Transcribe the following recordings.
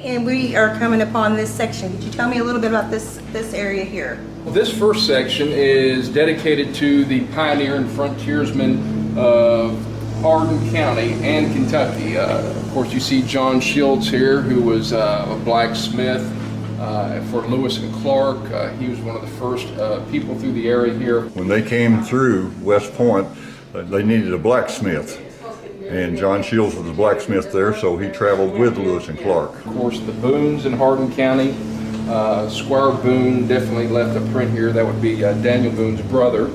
And we are coming upon this section. Could you tell me a little bit about this area here? This first section is dedicated to the pioneer and frontiersmen of Hardin County and Kentucky. Of course, you see John Shields here, who was a blacksmith for Lewis and Clark. He was one of the first people through the area here. When they came through West Point, they needed a blacksmith. And John Shields was the blacksmith there, so he traveled with Lewis and Clark. Of course, the Boones in Hardin County. Squire Boone definitely left a print here. That would be Daniel Boone's brother.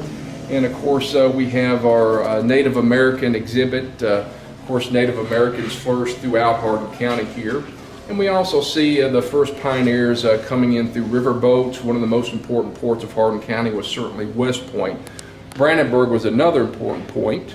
And of course, we have our Native American exhibit. Of course, Native Americans flourished throughout Hardin County here. And we also see the first pioneers coming in through river boats. One of the most important ports of Hardin County was certainly West Point. Brandenburg was another important point.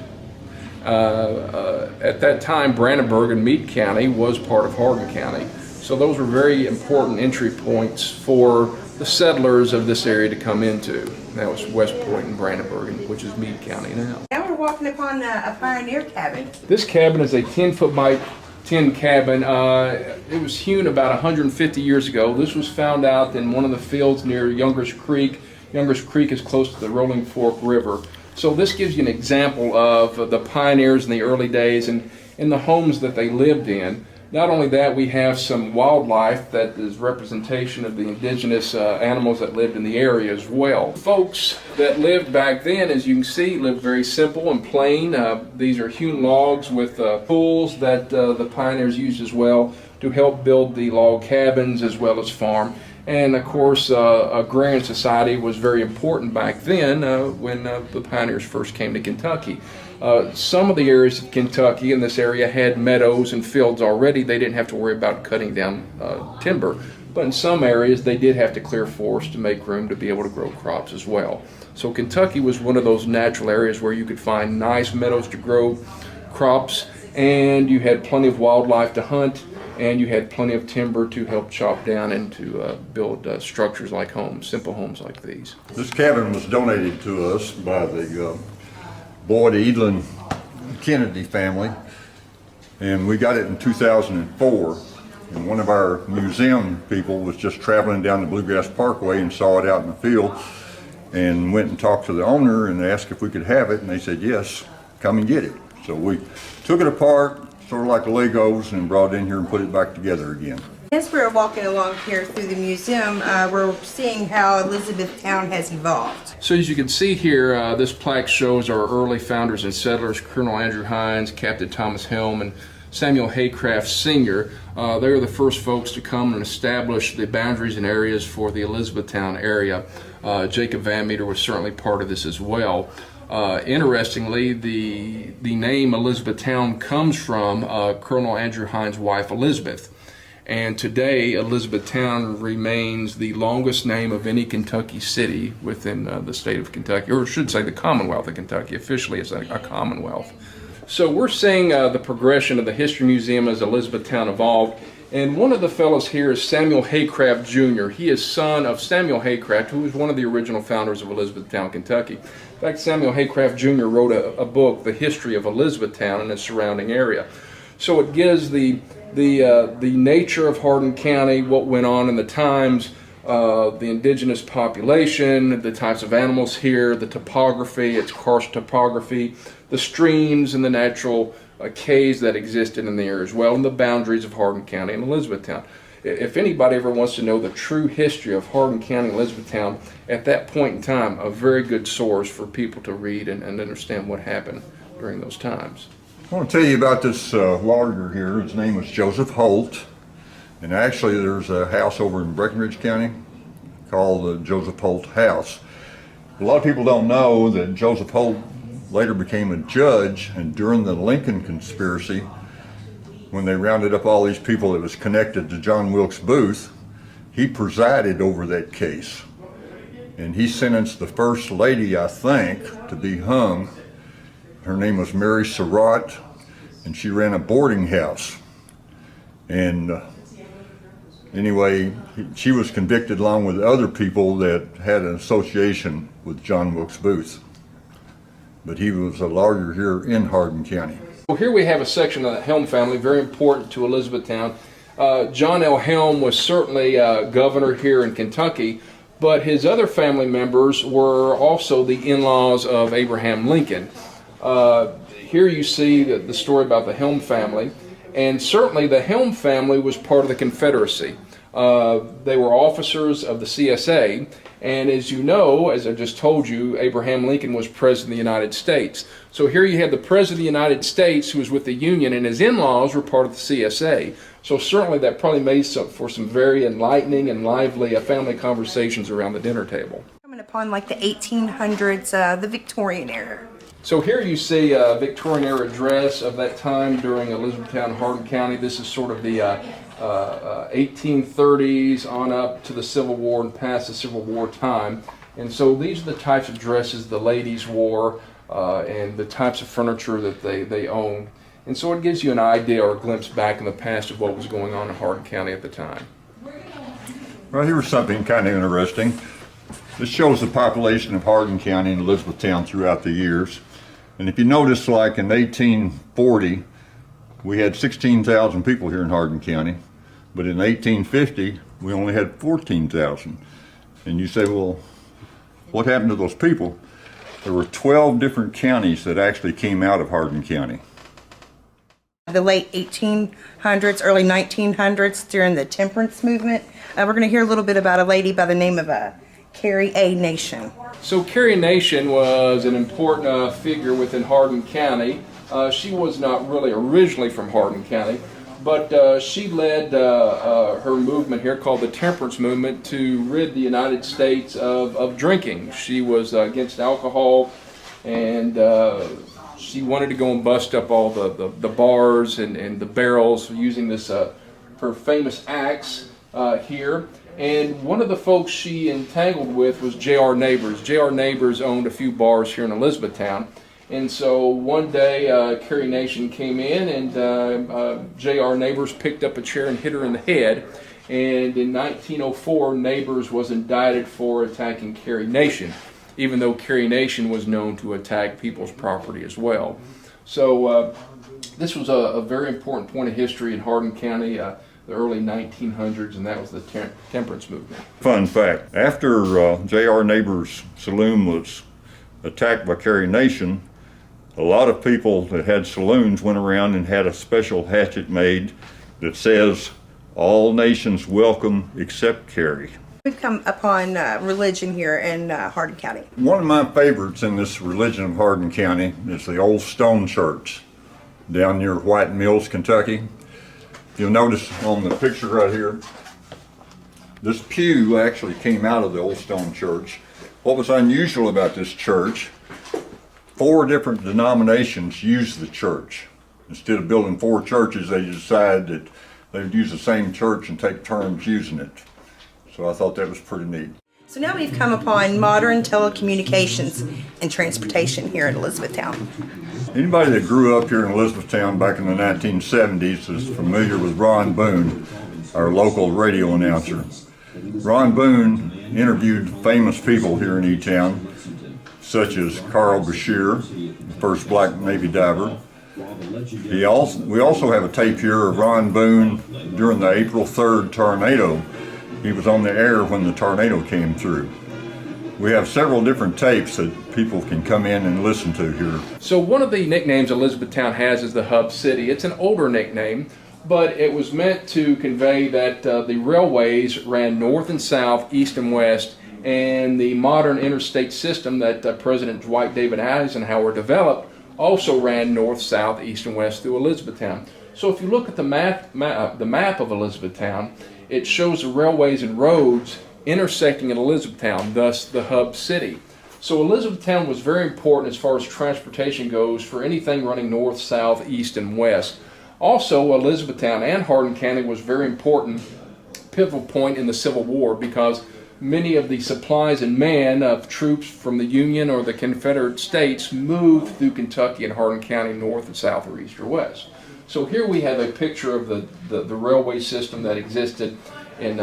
At that time, Brandenburg and Meade County was part of Hardin County. So those were very important entry points for the settlers of this area to come into. That was West Point and Brandenburg, which is Meade County now. Now we're walking upon a pioneer cabin. This cabin is a 10-foot by 10 cabin. It was hewn about 150 years ago. This was found out in one of the fields near Younger's Creek. Younger's Creek is close to the Rolling Fork River. So this gives you an example of the pioneers in the early days and in the homes that they lived in. Not only that, we have some wildlife that is representation of the indigenous animals that lived in the area as well. Folks that lived back then, as you can see, lived very simple and plain. These are hewn logs with tools that the pioneers used as well to help build the log cabins as well as farm. And of course, agrarian society was very important back then when the pioneers first came to Kentucky. Some of the areas of Kentucky in this area had meadows and fields already. They didn't have to worry about cutting down timber. But in some areas, they did have to clear forests to make room to be able to grow crops as well. So Kentucky was one of those natural areas where you could find nice meadows to grow crops, and you had plenty of wildlife to hunt, and you had plenty of timber to help chop down and to build structures like homes, simple homes like these. This cabin was donated to us by the Boyd Edlin Kennedy family, and we got it in 2004. And one of our museum people was just traveling down the Bluegrass Parkway and saw it out in the field and went and talked to the owner and asked if we could have it, and they said, yes, come and get it. So we took it apart, sort of like Legos, and brought it in here and put it back together again. As we're walking along here through the museum, we're seeing how Elizabethtown has evolved. So as you can see here, this plaque shows our early founders and settlers, Colonel Andrew Hines, Captain Thomas Helm, and Samuel Haycraft Sr. They were the first folks to come and establish the boundaries and areas for the Elizabethtown area. Jacob Van Meter was certainly part of this as well. Interestingly, the name Elizabethtown comes from Colonel Andrew Hines' wife Elizabeth. And today, Elizabethtown remains the longest name of any Kentucky city within the state of Kentucky, or I should say the Commonwealth of Kentucky. Officially, it's a commonwealth. So we're seeing the progression of the History Museum as Elizabethtown evolved. And one of the fellows here is Samuel Haycraft Jr. He is son of Samuel Haycraft, who was one of the original founders of Elizabethtown, Kentucky. In fact, Samuel Haycraft Jr. wrote a book, The History of Elizabethtown and its surrounding area. So it gives the nature of Hardin County, what went on in the times, the indigenous population, the types of animals here, the topography, its karst topography, the streams and the natural caves that existed in the area as well, and the boundaries of Hardin County and Elizabethtown. If anybody ever wants to know the true history of Hardin County and Elizabethtown, at that point in time, a very good source for people to read and understand what happened during those times. I want to tell you about this lawyer here. His name was Joseph Holt, and actually there's a house over in Breckinridge County called the Joseph Holt House. A lot of people don't know that Joseph Holt later became a judge, and during the Lincoln conspiracy, when they rounded up all these people that was connected to John Wilkes Booth, he presided over that case. And he sentenced the first lady, I think, to be hung. Her name was Mary Surratt, and she ran a boarding house. And anyway, she was convicted along with other people that had an association with John Wilkes Booth. But he was a lawyer here in Hardin County. Well, here we have a section of the Helm family, very important to Elizabethtown. John L. Helm was certainly governor here in Kentucky, but his other family members were also the in-laws of Abraham Lincoln. Here you see the story about the Helm family, and certainly the Helm family was part of the Confederacy. They were officers of the CSA, and as you know, as I just told you, Abraham Lincoln was President of the United States. So here you have the President of the United States who was with the Union, and his in-laws were part of the CSA. So certainly that probably made for some very enlightening and lively family conversations around the dinner table. Coming upon like the 1800s, the Victorian era. So here you see a Victorian era dress of that time during Elizabethtown, Hardin County. This is sort of the 1830s on up to the Civil War and past the Civil War time. And so these are the types of dresses the ladies wore and the types of furniture that they owned. And so it gives you an idea or a glimpse back in the past of what was going on in Hardin County at the time. Well, here's something kind of interesting. This shows the population of Hardin County and Elizabethtown throughout the years. And if you notice, like in 1840, we had 16,000 people here in Hardin County, but in 1850, we only had 14,000. And you say, well, what happened to those people? There were 12 different counties that actually came out of Hardin County. The late 1800s, early 1900s, during the Temperance Movement. We're going to hear a little bit about a lady by the name of Carrie A. Nation. So Carrie Nation was an important figure within Hardin County. She was not really originally from Hardin County, but she led her movement here called the Temperance Movement to rid the United States of drinking. She was against alcohol, and she wanted to go and bust up all the bars and the barrels using this her famous axe here. And one of the folks she entangled with was J.R. Neighbors. J.R. Neighbors owned a few bars here in Elizabethtown. And so one day Carrie Nation came in, and J.R. Neighbors picked up a chair and hit her in the head. And in 1904, Neighbors was indicted for attacking Carrie Nation, even though Carrie Nation was known to attack people's property as well. So this was a very important point of history in Hardin County, the early 1900s, and that was the Temperance Movement. Fun fact, after J.R. Neighbors' saloon was attacked by Carrie Nation, a lot of people that had saloons went around and had a special hatchet made that says, "All nations welcome except Carrie." We've come upon religion here in Hardin County. One of my favorites in this religion of Hardin County is the old stone church down near White Mills, Kentucky. You'll notice on the picture right here, this pew actually came out of the old stone church. What was unusual about this church, 4 different denominations used the church. Instead of building 4 churches, they decided that they would use the same church and take turns using it. So I thought that was pretty neat. So now we've come upon modern telecommunications and transportation here in Elizabethtown. Anybody that grew up here in Elizabethtown back in the 1970s is familiar with Ron Boone, our local radio announcer. Ron Boone interviewed famous people here in E-Town, such as Carl Brashear, the first black Navy diver. We also have a tape here of Ron Boone during the April 3rd tornado. He was on the air when the tornado came through. We have several different tapes that people can come in and listen to here. So one of the nicknames Elizabethtown has is the Hub City. It's an older nickname, but it was meant to convey that the railways ran north and south, east and west, and the modern interstate system that President Dwight David Eisenhower developed also ran north, south, east, and west through Elizabethtown. So if you look at the map of Elizabethtown, it shows the railways and roads intersecting in Elizabethtown, thus the hub city. So Elizabethtown was very important as far as transportation goes for anything running north, south, east, and west. Also, Elizabethtown and Hardin County was very important pivotal point in the Civil War because many of the supplies and men of troops from the Union or the Confederate States moved through Kentucky and Hardin County north and south or east or west. So here we have a picture of the railway system that existed in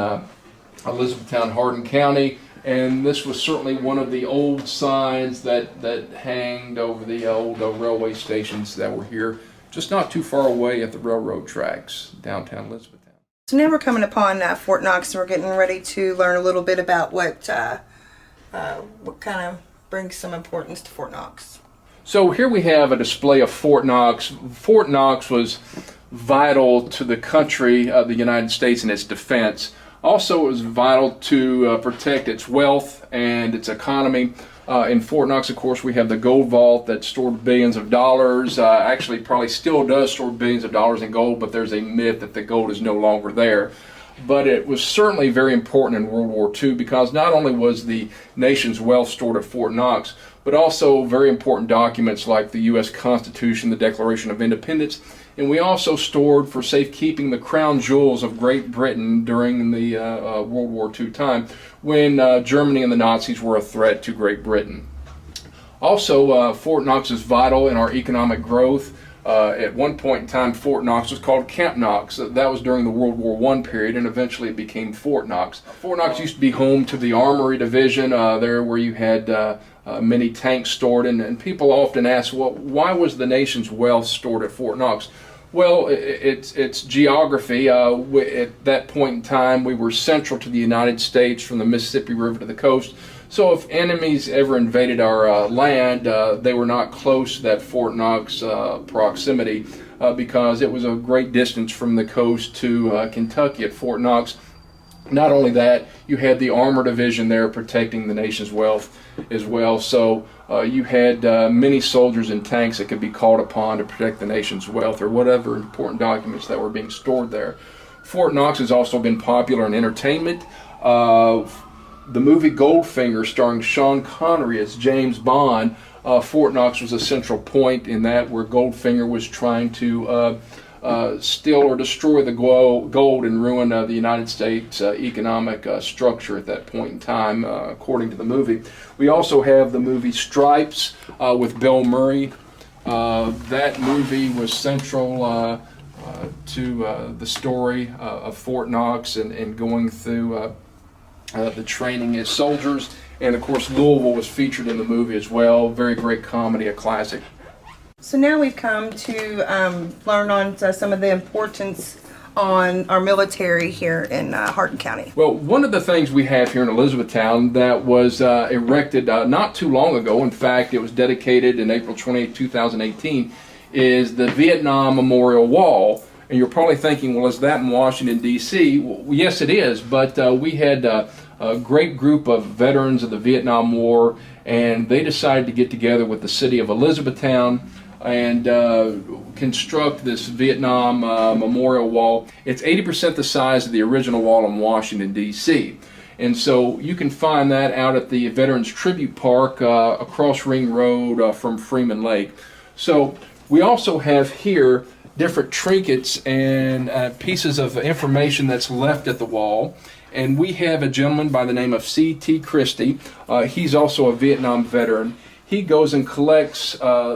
Elizabethtown, Hardin County, and this was certainly one of the old signs that hanged over the old railway stations that were here just not too far away at the railroad tracks downtown Elizabeth. So now we're coming upon Fort Knox, and we're getting ready to learn a little bit about what kind of brings some importance to Fort Knox. So here we have a display of Fort Knox. Fort Knox was vital to the country of the United States and its defense. Also, it was vital to protect its wealth and its economy. In Fort Knox, of course, we have the gold vault that stored billions of dollars. Actually, probably still does store billions of dollars in gold, but there's a myth that the gold is no longer there. But it was certainly very important in World War II because not only was the nation's wealth stored at Fort Knox, but also very important documents like the U.S. Constitution, the Declaration of Independence, and we also stored for safekeeping the crown jewels of Great Britain during the World War II time when Germany and the Nazis were a threat to Great Britain. Also, Fort Knox is vital in our economic growth. At one point in time, Fort Knox was called Camp Knox. That was during the World War I period, and eventually it became Fort Knox. Fort Knox used to be home to the Armory Division, there where you had many tanks stored, and people often ask, well, why was the nation's wealth stored at Fort Knox? Well, it's geography. At that point in time, we were central to the United States from the Mississippi River to the coast. So if enemies ever invaded our land, they were not close to that Fort Knox proximity because it was a great distance from the coast to Kentucky at Fort Knox. Not only that, you had the Armor Division there protecting the nation's wealth as well. So you had many soldiers and tanks that could be called upon to protect the nation's wealth or whatever important documents that were being stored there. Fort Knox has also been popular in entertainment. The movie Goldfinger, starring Sean Connery as James Bond, Fort Knox was a central point in that, where Goldfinger was trying to steal or destroy the gold and ruin the United States economic structure at that point in time, according to the movie. We also have the movie Stripes with Bill Murray. That movie was central to the story of Fort Knox and going through the training as soldiers. And of course, Louisville was featured in the movie as well. Very great comedy, a classic. So now we've come to learn on some of the importance on our military here in Hardin County. Well, one of the things we have here in Elizabethtown that was erected not too long ago, in fact, it was dedicated in April 28, 2018, is the Vietnam Memorial Wall. And you're probably thinking, well, is that in Washington, D.C.? Well, yes, it is, but we had a great group of veterans of the Vietnam War, and they decided to get together with the city of Elizabethtown and construct this Vietnam Memorial Wall. It's 80% the size of the original wall in Washington, D.C. And so you can find that out at the Veterans Tribute Park across Ring Road from Freeman Lake. So we also have here different trinkets and pieces of information that's left at the wall. And we have a gentleman by the name of C.T. Christie. He's also a Vietnam veteran. He goes and collects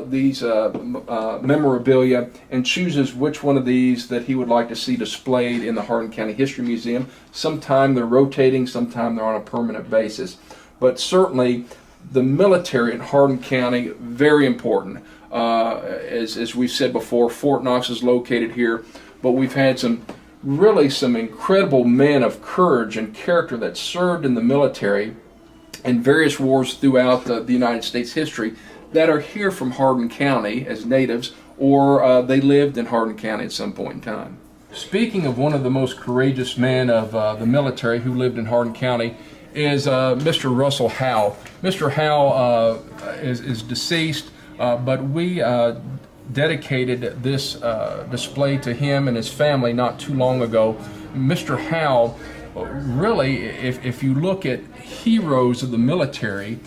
these memorabilia and chooses which one of these that he would like to see displayed in the Hardin County History Museum. Sometime they're rotating, sometime they're on a permanent basis. But certainly the military in Hardin County, very important. As we've said before, Fort Knox is located here, but we've had some incredible men of courage and character that served in the military in various wars throughout the United States history that are here from Hardin County as natives, or they lived in Hardin County at some point in time. Speaking of one of the most courageous men of the military who lived in Hardin County is Mr. Russell Howe. Mr. Howe is deceased, but we dedicated this display to him and his family not too long ago. Mr. Howe, really, if you look at heroes of the military,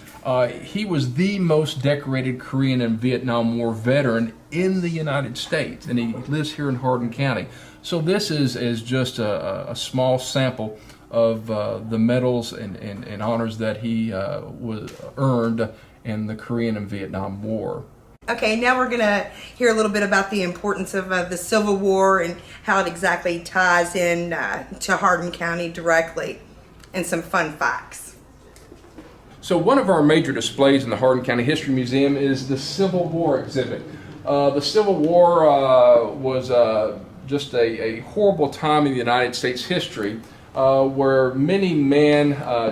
he was the most decorated Korean and Vietnam War veteran in the United States, and he lives here in Hardin County. So this is just a small sample of the medals and honors that he was earned in the Korean and Vietnam War. Okay, now we're going to hear a little bit about the importance of the Civil War and how it exactly ties in to Hardin County directly, and some fun facts. So one of our major displays in the Hardin County History Museum is the Civil War exhibit. The Civil War was just a horrible time in the United States history where many men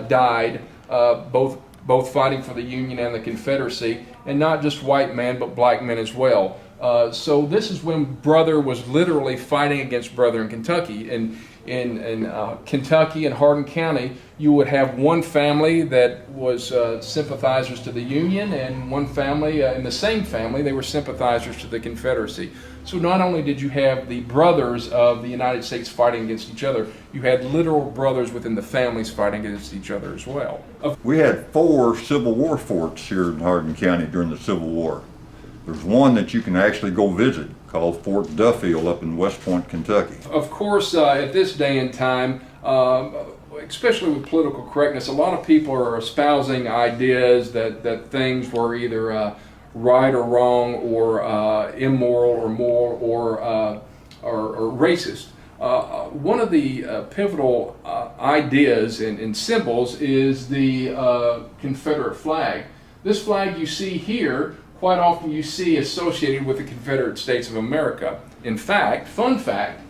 died, both fighting for the Union and the Confederacy, and not just white men but black men as well. So this is when brother was literally fighting against brother in Kentucky. And in Kentucky and Hardin County, you would have one family that was sympathizers to the Union, and one family, in the same family, they were sympathizers to the Confederacy. So not only did you have the brothers of the United States fighting against each other, you had literal brothers within the families fighting against each other as well. We had 4 Civil War forts here in Hardin County during the Civil War. There's one that you can actually go visit called Fort Duffield up in West Point, Kentucky. Of course, at this day and time, especially with political correctness, a lot of people are espousing ideas that things were either right or wrong, or immoral or moral, or racist. One of the pivotal ideas and symbols is the Confederate flag. This flag you see here, quite often you see associated with the Confederate States of America. In fact, fun fact,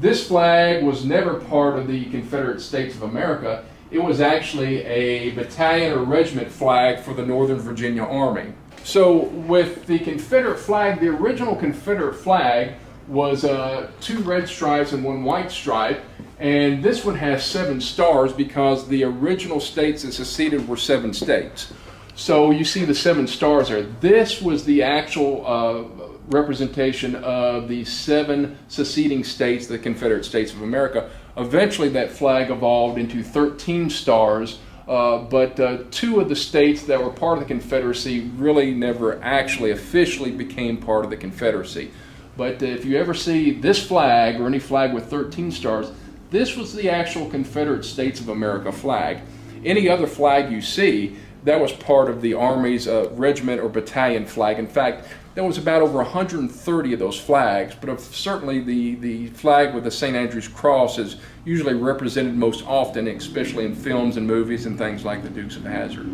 this flag was never part of the Confederate States of America. It was actually a battalion or regiment flag for the Northern Virginia Army. So with the Confederate flag, the original Confederate flag was 2 red stripes and 1 white stripe, and this one has 7 stars because the original states that seceded were 7 states. So you see the 7 stars there. This was the actual representation of the 7 seceding states, the Confederate States of America. Eventually that flag evolved into 13 stars, but 2 of the states that were part of the Confederacy really never actually officially became part of the Confederacy. But if you ever see this flag or any flag with 13 stars, this was the actual Confederate States of America flag. Any other flag you see, that was part of the Army's regiment or battalion flag. In fact, there was about over 130 of those flags, but certainly the flag with the St. Andrew's Cross is usually represented most often, especially in films and movies and things like the Dukes of Hazzard.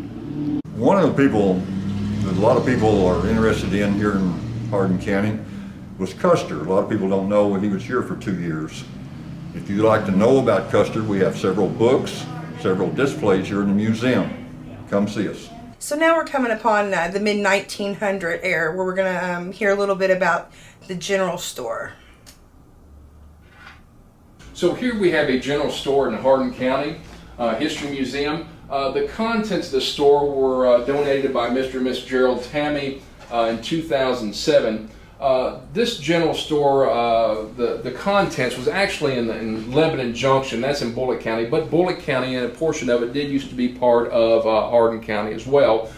One of the people that a lot of people are interested in here in Hardin County was Custer. A lot of people don't know he was here for 2 years. If you'd like to know about Custer, we have several books, several displays here in the museum. Come see us. So now we're coming upon the mid-1900 era, where we're going to hear a little bit about the general store. So here we have a general store in Hardin County History Museum. The contents of the store were donated by Mr. and Miss Gerald Tammy in 2007. This general store, the contents was actually in Lebanon Junction, that's in Bullitt County, but Bullitt County and a portion of it did used to be part of Hardin County as well.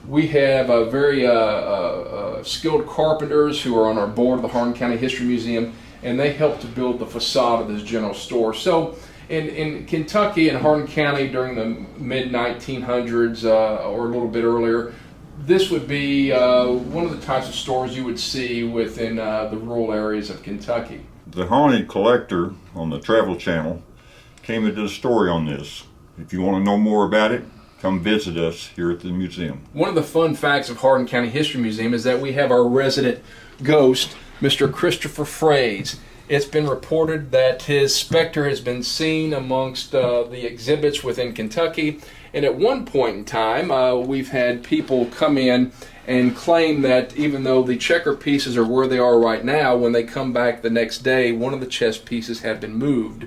We have very skilled carpenters who are on our board of the Hardin County History Museum, and they helped to build the facade of this general store. So in Kentucky and Hardin County during the mid-1900s or a little bit earlier, this would be one of the types of stores you would see within the rural areas of Kentucky. The Haunted Collector on the Travel Channel came and did a story on this. If you want to know more about it, come visit us here at the museum. One of the fun facts of Hardin County History Museum is that we have our resident ghost, Mr. Christopher Fraze. It's been reported that his specter has been seen amongst the exhibits within Kentucky. And at one point in time, we've had people come in and claim that even though the checker pieces are where they are right now, when they come back the next day, one of the chess pieces have been moved.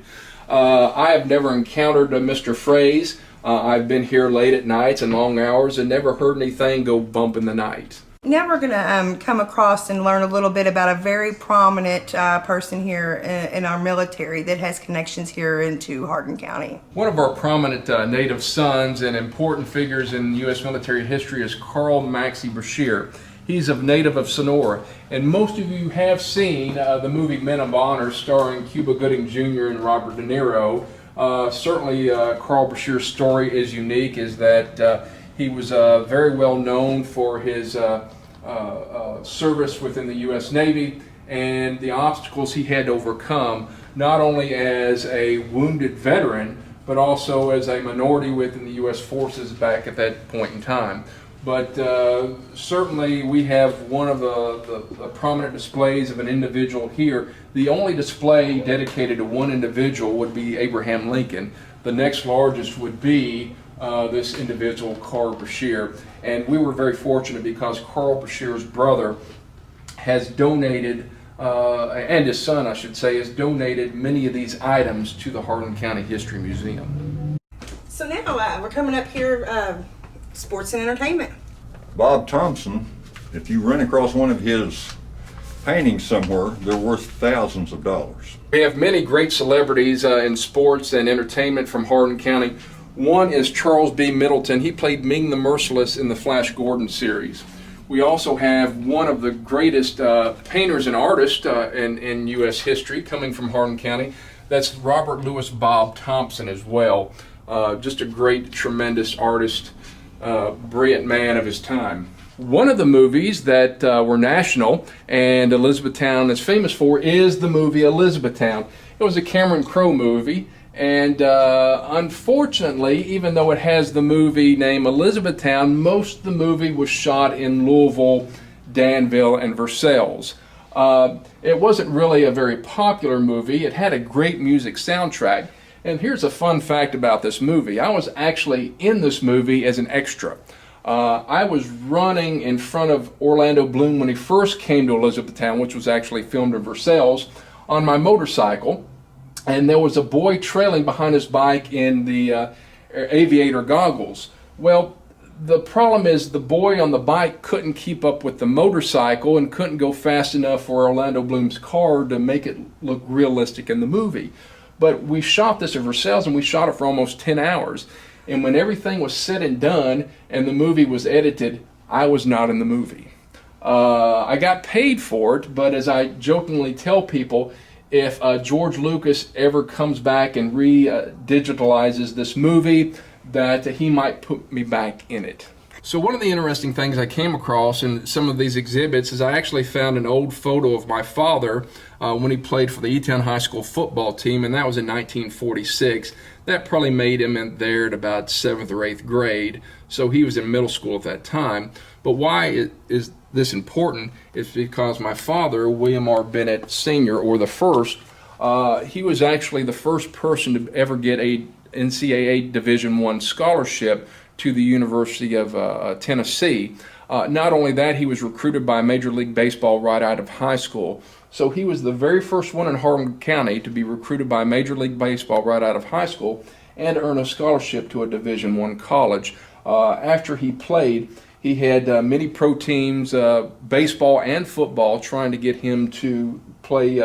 I have never encountered Mr. Fraze. I've been here late at nights and long hours and never heard anything go bump in the night. Now we're going to come across and learn a little bit about a very prominent person here in our military that has connections here into Hardin County. One of our prominent native sons and important figures in U.S. military history is Carl Maxey Brashear. He's a native of Sonora, and most of you have seen the movie Men of Honor starring Cuba Gooding Jr. and Robert De Niro. Certainly Carl Brashear's story is unique, is that he was very well known for his service within the U.S. Navy and the obstacles he had to overcome, not only as a wounded veteran, but also as a minority within the U.S. forces back at that point in time. But certainly we have one of the prominent displays of an individual here. The only display dedicated to one individual would be Abraham Lincoln. The next largest would be this individual, Carl Brashear. And we were very fortunate because Carl Brashear's brother has donated, and his son, I should say, has donated many of these items to the Hardin County History Museum. So now we're coming up here, sports and entertainment. Bob Thompson, if you run across one of his paintings somewhere, they're worth thousands of dollars. We have many great celebrities in sports and entertainment from Hardin County. One is Charles B. Middleton. He played Ming the Merciless in the Flash Gordon series. We also have one of the greatest painters and artists in U.S. history coming from Hardin County. That's Robert Louis Bob Thompson as well. Just a great, tremendous artist, brilliant man of his time. One of the movies that were national and Elizabethtown is famous for is the movie Elizabethtown. It was a Cameron Crowe movie, and unfortunately, even though it has the movie name Elizabethtown, most of the movie was shot in Louisville, Danville, and Versailles. It wasn't really a very popular movie. It had a great music soundtrack. And here's a fun fact about this movie. I was actually in this movie as an extra. I was running in front of Orlando Bloom when he first came to Elizabethtown, which was actually filmed in Versailles, on my motorcycle. And there was a boy trailing behind his bike in the aviator goggles. Well, the problem is the boy on the bike couldn't keep up with the motorcycle and couldn't go fast enough for Orlando Bloom's car to make it look realistic in the movie. But we shot this at Versailles, and we shot it for almost 10 hours. And when everything was said and done and the movie was edited, I was not in the movie. I got paid for it, but as I jokingly tell people, if George Lucas ever comes back and digitalizes this movie, that he might put me back in it. So one of the interesting things I came across in some of these exhibits is I actually found an old photo of my father when he played for the E-Town High School football team, and that was in 1946. That probably made him in there at about 7th or 8th grade, so he was in middle school at that time. But why is this important is because my father, William R. Bennett Sr., or the first, he was actually the first person to ever get a NCAA Division I scholarship to the University of Tennessee. Not only that, he was recruited by Major League Baseball right out of high school. So he was the very first one in Hardin County to be recruited by Major League Baseball right out of high school and earn a scholarship to a Division I college. After he played, he had many pro teams, baseball and football, trying to get him to play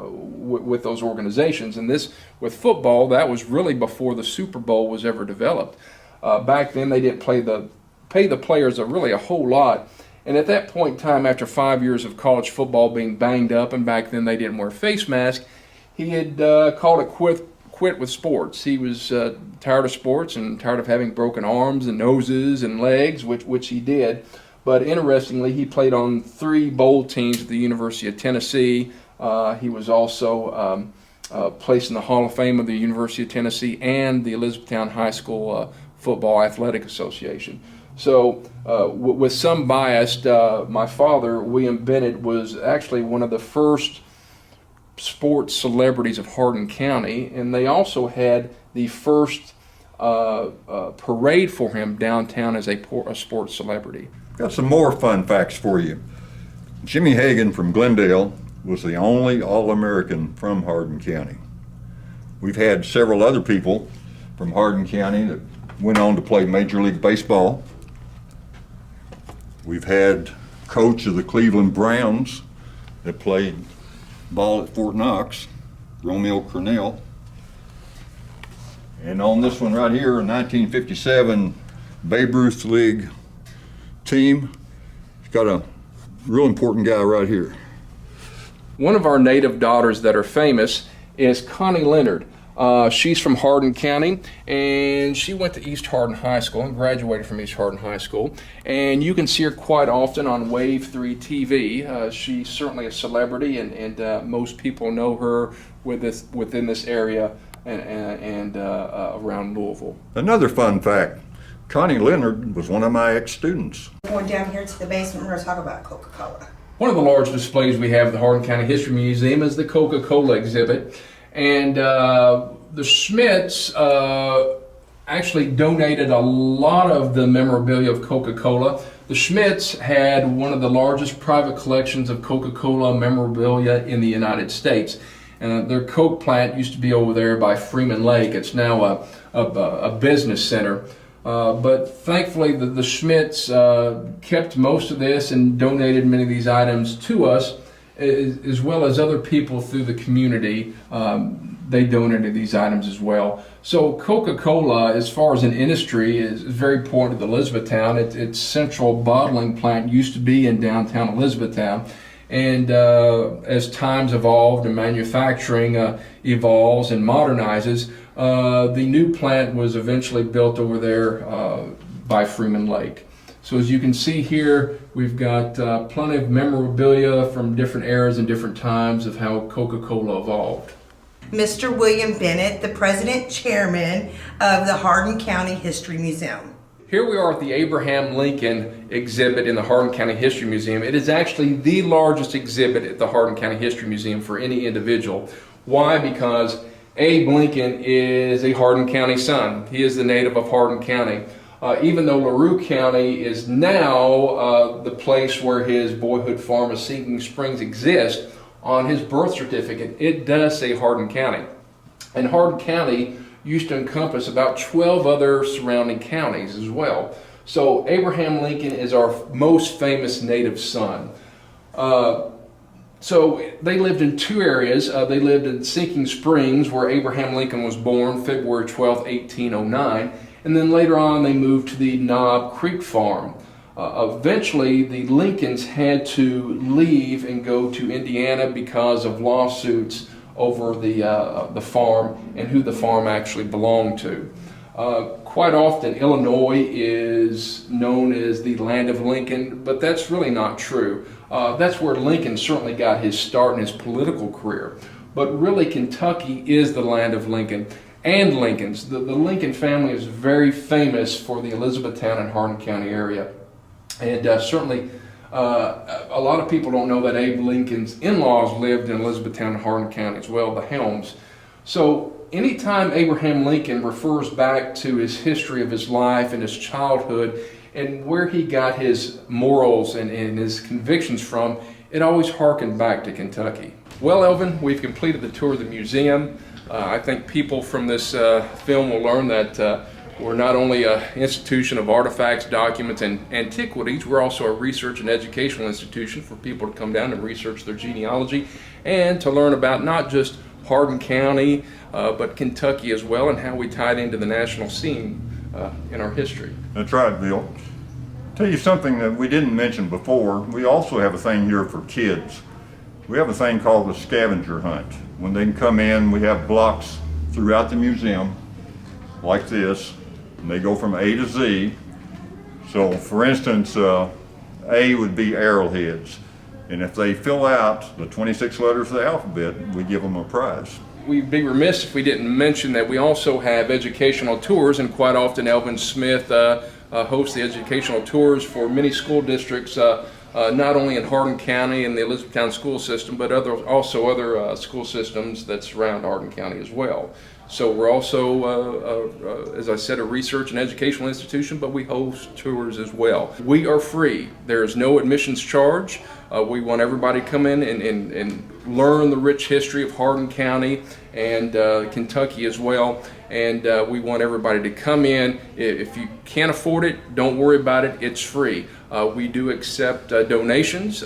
with those organizations. And this, with football, that was really before the Super Bowl was ever developed. Back then, they didn't pay the players a whole lot. And at that point in time, after 5 years of college football being banged up, and back then they didn't wear face masks, he had called it quit with sports. He was tired of sports and tired of having broken arms and noses and legs, which he did. But interestingly, he played on 3 bowl teams at the University of Tennessee. He was also placed in the Hall of Fame of the University of Tennessee and the Elizabethtown High School Football Athletic Association. So with some bias, my father, William Bennett, was actually one of the first sports celebrities of Hardin County, and they also had the first parade for him downtown as a sports celebrity. Got some more fun facts for you. Jimmy Hagan from Glendale was the only All-American from Hardin County. We've had several other people from Hardin County that went on to play Major League Baseball. We've had coach of the Cleveland Browns that played ball at Fort Knox, Romeo Cornell. And on this one right here, in 1957 Babe Ruth League team, it's got a real important guy right here. One of our native daughters that are famous is Connie Leonard. She's from Hardin County, and she went to East Hardin High School and graduated from East Hardin High School. And you can see her quite often on Wave 3 TV. She's certainly a celebrity, and most people know her within this area and around Louisville. Another fun fact, Connie Leonard was one of my ex-students. Going down here to the basement, we're going to talk about Coca-Cola. One of the large displays we have at the Hardin County History Museum is the Coca-Cola exhibit. And the Schmidts actually donated a lot of the memorabilia of Coca-Cola. The Schmidts had one of the largest private collections of Coca-Cola memorabilia in the United States. Their Coke plant used to be over there by Freeman Lake. It's now a business center. But thankfully the Schmidts kept most of this and donated many of these items to us, as well as other people through the community. They donated these items as well. So Coca-Cola, as far as an industry, is very important to Elizabethtown. Its central bottling plant used to be in downtown Elizabethtown. And as times evolved and manufacturing evolves and modernizes, the new plant was eventually built over there by Freeman Lake. So as you can see here, we've got plenty of memorabilia from different eras and different times of how Coca-Cola evolved. Mr. William Bennett, the president chairman of the Hardin County History Museum. Here we are at the Abraham Lincoln exhibit in the Hardin County History Museum. It is actually the largest exhibit at the Hardin County History Museum for any individual. Why? Because Abe Lincoln is a Hardin County son. He is the native of Hardin County. Even though LaRue County is now the place where his boyhood farm of Sinking Springs exists, on his birth certificate it does say Hardin County. And Hardin County used to encompass about 12 other surrounding counties as well. So Abraham Lincoln is our most famous native son. So they lived in two areas. They lived in Sinking Springs, where Abraham Lincoln was born February 12, 1809, and then later on they moved to the Knob Creek Farm. Eventually the Lincolns had to leave and go to Indiana because of lawsuits over the farm and who the farm actually belonged to. Quite often Illinois is known as the land of Lincoln, but that's really not true. That's where Lincoln certainly got his start in his political career. But really Kentucky is the land of Lincoln and Lincolns. The Lincoln family is very famous for the Elizabethtown and Hardin County area. And certainly a lot of people don't know that Abe Lincoln's in-laws lived in Elizabethtown and Hardin County as well, the Helms. So anytime Abraham Lincoln refers back to his history of his life and his childhood and where he got his morals and his convictions from, it always harkened back to Kentucky. Well, Elvin, we've completed the tour of the museum. I think people from this film will learn that we're not only an institution of artifacts, documents, and antiquities, we're also a research and educational institution for people to come down and research their genealogy and to learn about not just Hardin County, but Kentucky as well, and how we tied into the national scene in our history. That's right, Bill. Tell you something that we didn't mention before. We also have a thing here for kids. We have a thing called the scavenger hunt. When they can come in, we have blocks throughout the museum like this, and they go from A to Z. So for instance, A would be arrowheads, and if they fill out the 26 letters of the alphabet, we give them a prize. We'd be remiss if we didn't mention that we also have educational tours, and quite often Elvin Smith hosts the educational tours for many school districts, not only in Hardin County and the Elizabethtown school system, but also other school systems that surround Hardin County as well. So we're also, as I said, a research and educational institution, but we host tours as well. We are free. There is no admissions charge. We want everybody to come in and learn the rich history of Hardin County and Kentucky as well. And we want everybody to come in. If you can't afford it, don't worry about it. It's free. We do accept donations.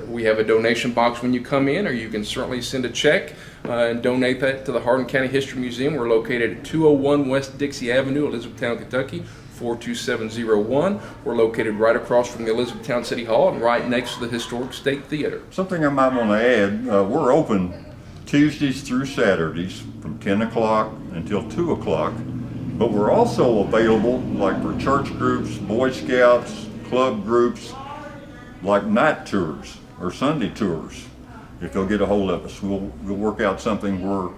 We have a donation box when you come in, or you can certainly send a check and donate that to the Hardin County History Museum. We're located at 201 West Dixie Avenue, Elizabethtown, Kentucky, 42701. We're located right across from the Elizabethtown City Hall and right next to the Historic State Theater. Something I might want to add, we're open Tuesdays through Saturdays from 10 o'clock until 2 o'clock, but we're also available like for church groups, Boy Scouts, club groups, like night tours or Sunday tours. If you'll get a hold of us, we'll work out something where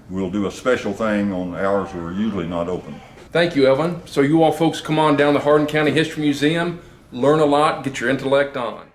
we'll do a special thing on hours we're usually not open. Thank you, Evelyn. So you all folks come on down to Hardin County History Museum, learn a lot, get your intellect on.